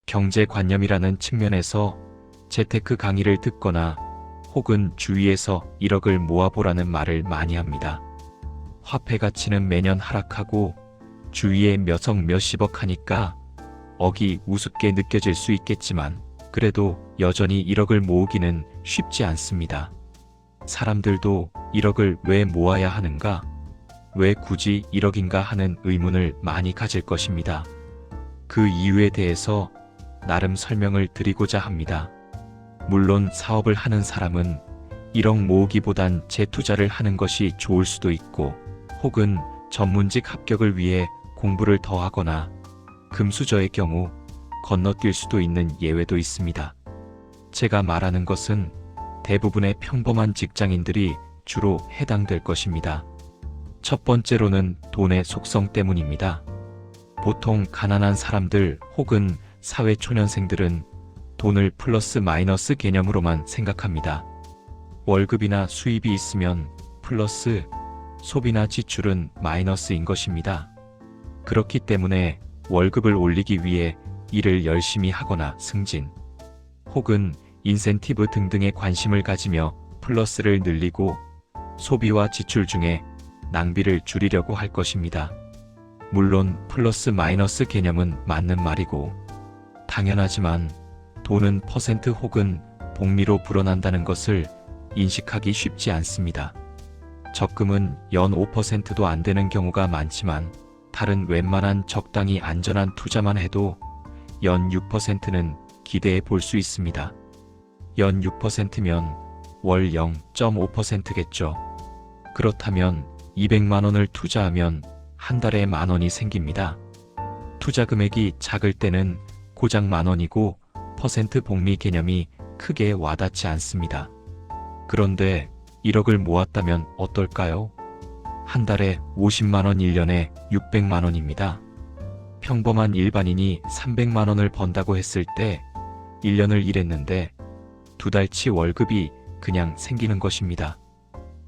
경제관념이라는 측면에서 재테크 강의를 듣거나 혹은 주위에서 1억을 모아보라는 말을 많이 합니다. 화폐 가치는 매년 하락하고 주위에 몇억 몇십억 하니까 억이 우습게 느껴질 수 있겠지만 그래도 여전히 1억을 모으기는 쉽지 않습니다. 사람들도 1억을 왜 모아야 하는가? 왜 굳이 1억인가 하는 의문을 많이 가질 것입니다. 그 이유에 대해서 나름 설명을 드리고자 합니다. 물론 사업을 하는 사람은 1억 모으기보단 재투자를 하는 것이 좋을 수도 있고 혹은 전문직 합격을 위해 공부를 더 하거나 금수저의 경우 건너뛸 수도 있는 예외도 있습니다. 제가 말하는 것은 대부분의 평범한 직장인들이 주로 해당될 것입니다. 첫 번째로는 돈의 속성 때문입니다. 보통 가난한 사람들 혹은 사회초년생들은 돈을 플러스 마이너스 개념으로만 생각합니다. 월급이나 수입이 있으면 플러스, 소비나 지출은 마이너스인 것입니다. 그렇기 때문에 월급을 올리기 위해 일을 열심히 하거나 승진, 혹은 인센티브 등등에 관심을 가지며 플러스를 늘리고 소비와 지출 중에 낭비를 줄이려고 할 것입니다. 물론 플러스 마이너스 개념은 맞는 말이고 당연하지만 돈은 퍼센트 혹은 복리로 불어난다는 것을 인식하기 쉽지 않습니다. 적금은 연 5%도 안 되는 경우가 많지만 다른 웬만한 적당히 안전한 투자만 해도 연 6%는 기대해 볼 수 있습니다. 연 6%면 월 0.5%겠죠. 그렇다면 200만 원을 투자하면 한 달에 만 원이 생깁니다. 투자 금액이 작을 때는 고작 만 원이고 퍼센트 복리 개념이 크게 와닿지 않습니다. 그런데 1억을 모았다면 어떨까요? 한 달에 50만 원, 1년에 600만 원입니다. 평범한 일반인이 300만 원을 번다고 했을 때 1년을 일했는데 두 달치 월급이 그냥 생기는 것입니다.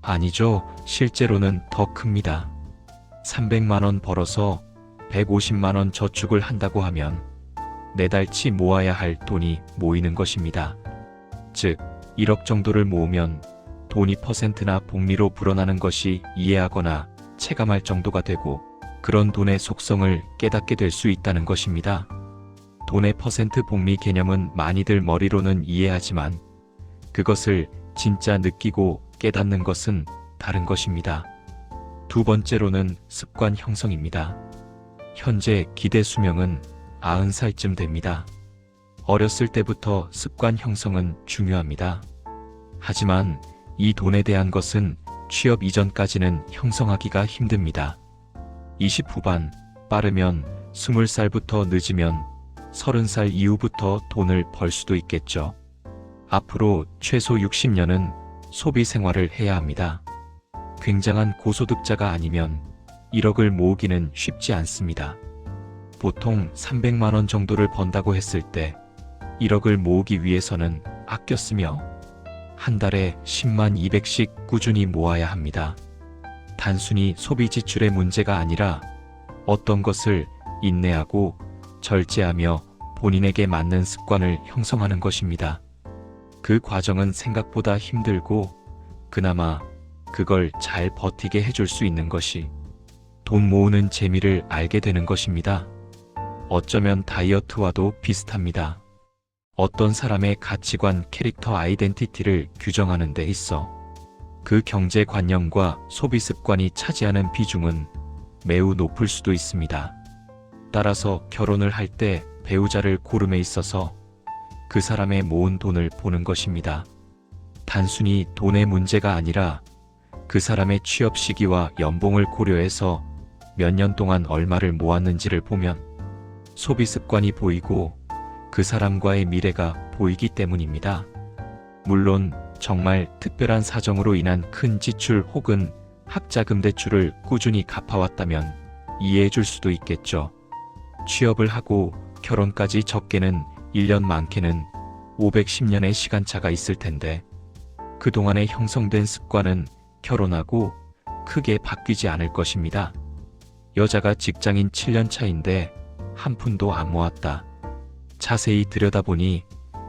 아니죠. 실제로는 더 큽니다. 300만 원 벌어서 150만 원 저축을 한다고 하면 4달치 모아야 할 돈이 모이는 것입니다. 즉, 1억 정도를 모으면 돈이 퍼센트나 복리로 불어나는 것이 이해하거나 체감할 정도가 되고 그런 돈의 속성을 깨닫게 될 수 있다는 것입니다. 돈의 퍼센트 복리 개념은 많이들 머리로는 이해하지만 그것을 진짜 느끼고 깨닫는 것은 다른 것입니다. 두 번째로는 습관 형성입니다. 현재 기대 수명은 90살쯤 됩니다. 어렸을 때부터 습관 형성은 중요합니다. 하지만 이 돈에 대한 것은 취업 이전까지는 형성하기가 힘듭니다. 20 후반, 빠르면 20살부터 늦으면 30살 이후부터 돈을 벌 수도 있겠죠. 앞으로 최소 60년은 소비 생활을 해야 합니다. 굉장한 고소득자가 아니면 1억을 모으기는 쉽지 않습니다. 보통 300만 원 정도를 번다고 했을 때 1억을 모으기 위해서는 아껴 쓰며 한 달에 10만 200씩 꾸준히 모아야 합니다. 단순히 소비 지출의 문제가 아니라 어떤 것을 인내하고 절제하며 본인에게 맞는 습관을 형성하는 것입니다. 그 과정은 생각보다 힘들고 그나마 그걸 잘 버티게 해줄 수 있는 것이 돈 모으는 재미를 알게 되는 것입니다. 어쩌면 다이어트와도 비슷합니다. 어떤 사람의 가치관, 캐릭터, 아이덴티티를 규정하는 데 있어 그 경제관념과 소비습관이 차지하는 비중은 매우 높을 수도 있습니다. 따라서 결혼을 할 때 배우자를 고름에 있어서 그 사람의 모은 돈을 보는 것입니다. 단순히 돈의 문제가 아니라 그 사람의 취업 시기와 연봉을 고려해서 몇 년 동안 얼마를 모았는지를 보면 소비 습관이 보이고 그 사람과의 미래가 보이기 때문입니다. 물론 정말 특별한 사정으로 인한 큰 지출 혹은 학자금 대출을 꾸준히 갚아왔다면 이해해 줄 수도 있겠죠. 취업을 하고 결혼까지 적게는 1년 많게는 510년의 시간차가 있을 텐데 그동안에 형성된 습관은 결혼하고 크게 바뀌지 않을 것입니다. 여자가 직장인 7년 차인데 한 푼도 안 모았다. 자세히 들여다보니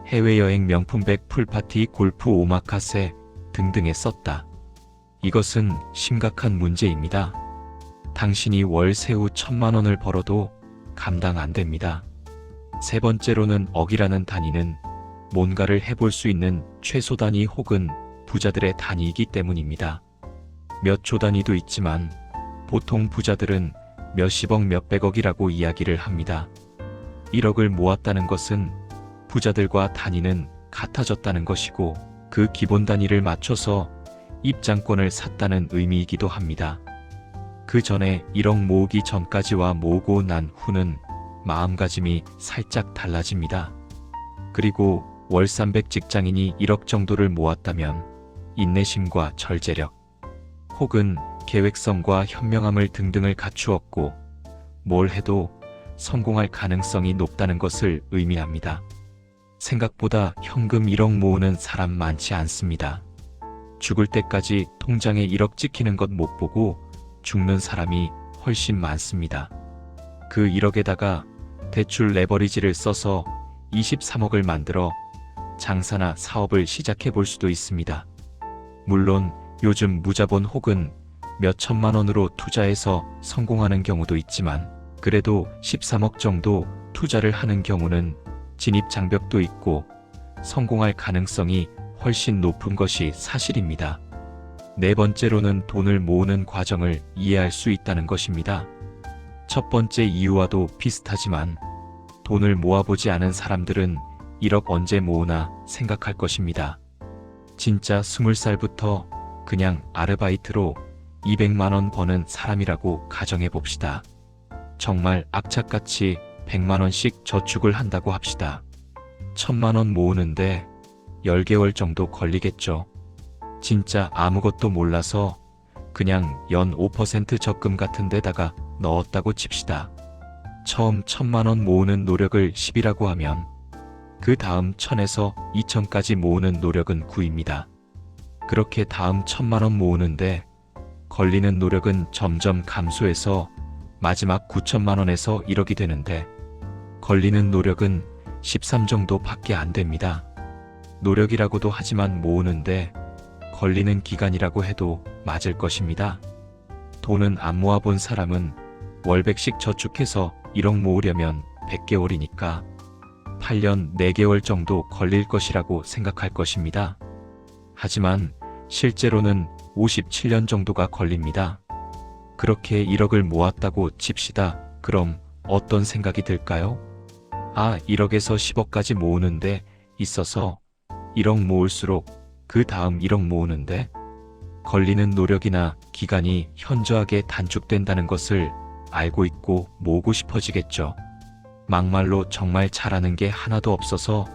해외여행 명품백, 풀파티, 골프, 오마카세 등등에 썼다. 이것은 심각한 문제입니다. 당신이 월 세후 1,000만 원을 벌어도 감당 안 됩니다. 세 번째로는 억이라는 단위는 뭔가를 해볼 수 있는 최소 단위 혹은 부자들의 단위이기 때문입니다. 몇 조 단위도 있지만 보통 부자들은 몇십억, 몇백억이라고 이야기를 합니다. 1억을 모았다는 것은 부자들과 단위는 같아졌다는 것이고 그 기본 단위를 맞춰서 입장권을 샀다는 의미이기도 합니다. 그 전에 1억 모으기 전까지와 모으고 난 후는 마음가짐이 살짝 달라집니다. 그리고 월300 직장인이 1억 정도를 모았다면 인내심과 절제력 혹은 계획성과 현명함을 등등을 갖추었고 뭘 해도 성공할 가능성이 높다는 것을 의미합니다. 생각보다 현금 1억 모으는 사람 많지 않습니다. 죽을 때까지 통장에 1억 찍히는 것 못 보고 죽는 사람이 훨씬 많습니다. 그 1억에다가 대출 레버리지를 써서 23억을 만들어 장사나 사업을 시작해 볼 수도 있습니다. 물론 요즘 무자본 혹은 몇 천만 원으로 투자해서 성공하는 경우도 있지만 그래도 13억 정도 투자를 하는 경우는 진입 장벽도 있고 성공할 가능성이 훨씬 높은 것이 사실입니다. 네 번째로는 돈을 모으는 과정을 이해할 수 있다는 것입니다. 첫 번째 이유와도 비슷하지만 돈을 모아보지 않은 사람들은 1억 언제 모으나 생각할 것입니다. 진짜 20살부터 그냥 아르바이트로 200만 원 버는 사람이라고 가정해 봅시다. 정말 악착같이 100만 원씩 저축을 한다고 합시다. 1,000만 원 모으는데 10개월 정도 걸리겠죠. 진짜 아무것도 몰라서 그냥 연 5% 적금 같은 데다가 넣었다고 칩시다. 처음 1,000만 원 모으는 노력을 10이라고 하면 그 다음 1,000에서 2,000까지 모으는 노력은 9입니다. 그렇게 다음 1,000만 원 모으는데 걸리는 노력은 점점 감소해서 마지막 9,000만 원에서 1억이 되는데 걸리는 노력은 13 정도밖에 안 됩니다. 노력이라고도 하지만 모으는데 걸리는 기간이라고 해도 맞을 것입니다. 돈은 안 모아본 사람은 월 100씩 저축해서 1억 모으려면 100개월이니까 8년 4개월 정도 걸릴 것이라고 생각할 것입니다. 하지만 실제로는 57년 정도가 걸립니다. 그렇게 1억을 모았다고 칩시다. 그럼 어떤 생각이 들까요? 1억에서 10억까지 모으는데 있어서 1억 모을수록 그 다음 1억 모으는데 걸리는 노력이나 기간이 현저하게 단축된다는 것을 알고 있고 모으고 싶어지겠죠. 막말로 정말 잘하는 게 하나도 없어서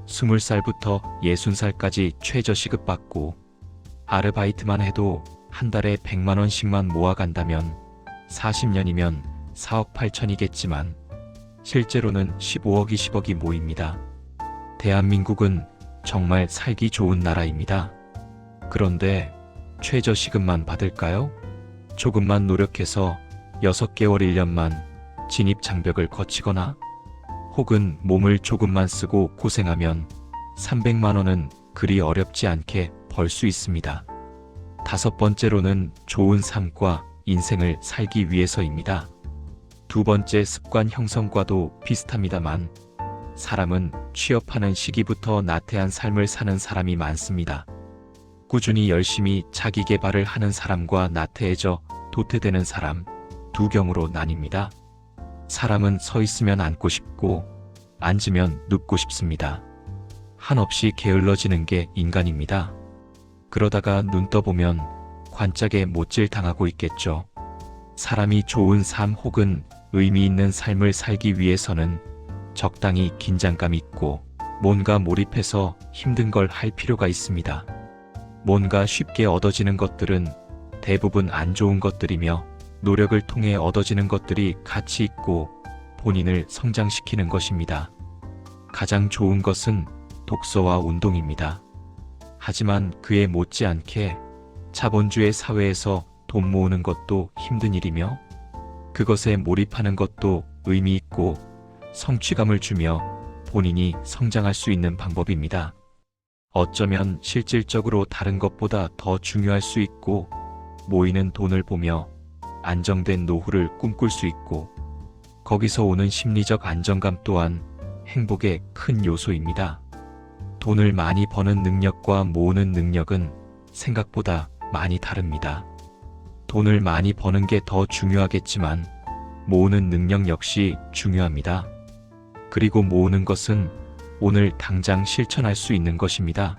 20살부터 60살까지 최저시급 받고 아르바이트만 해도 한 달에 100만 원씩만 모아간다면 40년이면 4억 8천이겠지만 실제로는 15억 20억이 모입니다. 대한민국은 정말 살기 좋은 나라입니다. 그런데 최저시급만 받을까요? 조금만 노력해서 6개월 1년만 진입 장벽을 거치거나 혹은 몸을 조금만 쓰고 고생하면 300만 원은 그리 어렵지 않게 벌 수 있습니다. 다섯 번째로는 좋은 삶과 인생을 살기 위해서입니다. 두 번째 습관 형성과도 비슷합니다만 사람은 취업하는 시기부터 나태한 삶을 사는 사람이 많습니다. 꾸준히 열심히 자기 개발을 하는 사람과 나태해져 도태되는 사람 두 경우로 나뉩니다. 사람은 서 있으면 앉고 싶고 앉으면 눕고 싶습니다. 한없이 게을러지는 게 인간입니다. 그러다가 눈 떠보면 관짝에 못질 당하고 있겠죠. 사람이 좋은 삶 혹은 의미 있는 삶을 살기 위해서는 적당히 긴장감 있고 뭔가 몰입해서 힘든 걸 할 필요가 있습니다. 뭔가 쉽게 얻어지는 것들은 대부분 안 좋은 것들이며 노력을 통해 얻어지는 것들이 가치 있고 본인을 성장시키는 것입니다. 가장 좋은 것은 독서와 운동입니다. 하지만 그에 못지않게 자본주의 사회에서 돈 모으는 것도 힘든 일이며 그것에 몰입하는 것도 의미 있고 성취감을 주며 본인이 성장할 수 있는 방법입니다. 어쩌면 실질적으로 다른 것보다 더 중요할 수 있고, 모이는 돈을 보며 안정된 노후를 꿈꿀 수 있고, 거기서 오는 심리적 안정감 또한 행복의 큰 요소입니다. 돈을 많이 버는 능력과 모으는 능력은 생각보다 많이 다릅니다. 돈을 많이 버는 게 더 중요하겠지만 모으는 능력 역시 중요합니다. 그리고 모으는 것은 오늘 당장 실천할 수 있는 것입니다.